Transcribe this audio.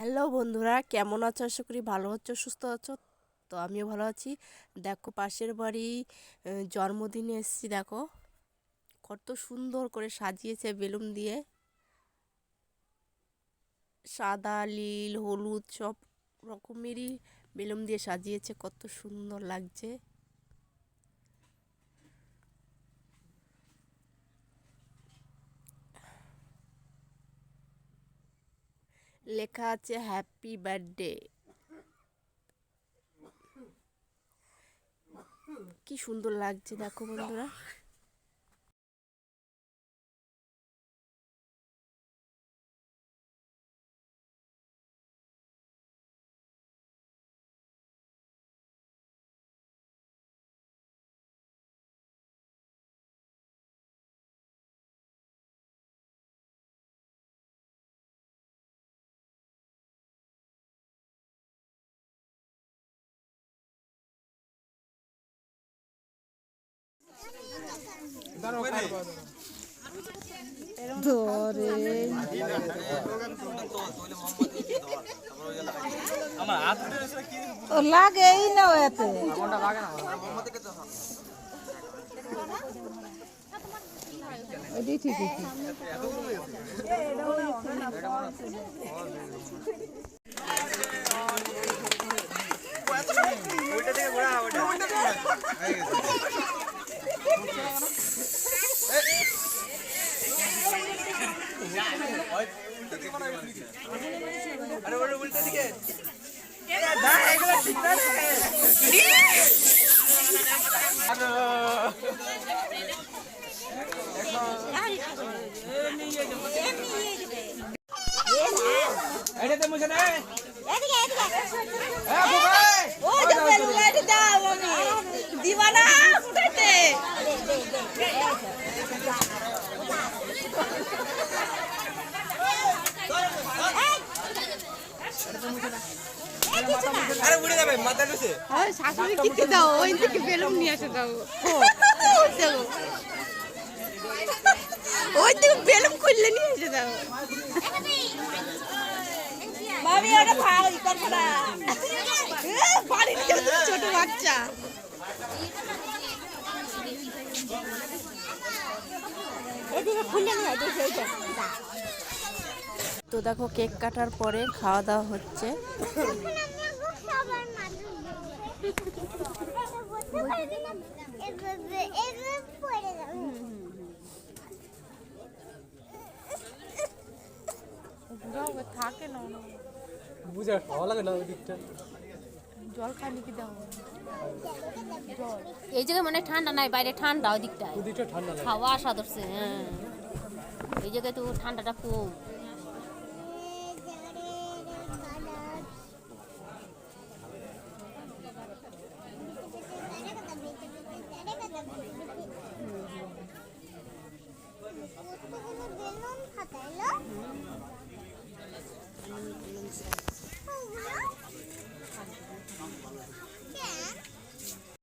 Hello বন্ধুরা, কেমন আছো? আশা করি ভালো আছো, সুস্থ আছো। তো আমিও ভালো আছি। দেখো পাশের বাড়ি জন্মদিনে এসেছি। দেখো কত সুন্দর করে সাজিয়েছে বেলুন দিয়ে, সাদা, নীল, হলুদ সব রকমেরই বেলুন দিয়ে সাজিয়েছে, কত সুন্দর লাগছে। লেখা আছে হ্যাপি বার্থডে। কি সুন্দর লাগছে দেখো বন্ধুরা। লাগেই না এতে ঠিক এটাতে মুছে দে। এদিকে এদিকে ওই তো বেলুন লাইট দাও আমি দিবা না ফুটাইতে আরে উড়ে যাবে মাথা নুসে। ওই শাশুড়ি কিতে দাও ওই থেকে বেলুন নিয়ে আসে দাও ওই থেকে বেলুন খুললে নিয়ে এসে দাও মামি ওটা ভাই করবো না পানি নিতে ছোট বাচ্চা এদিকে খুললে নিয়ে আসে তো দেখো কেক কাটার পরে খাওয়া দাওয়া হচ্ছে। থাকে না বুঝা ভালো লাগে না ওই দিকটা। জল খালি কি দাও? এই জায়গায় মানে ঠান্ডা নাই, বাইরে ঠান্ডা ওই দিকটায় ওই দিকটা ঠান্ডা লাগে। হাওয়া আসা ধরছে। হ্যাঁ, এই জায়গায় তো ঠান্ডাটা কম।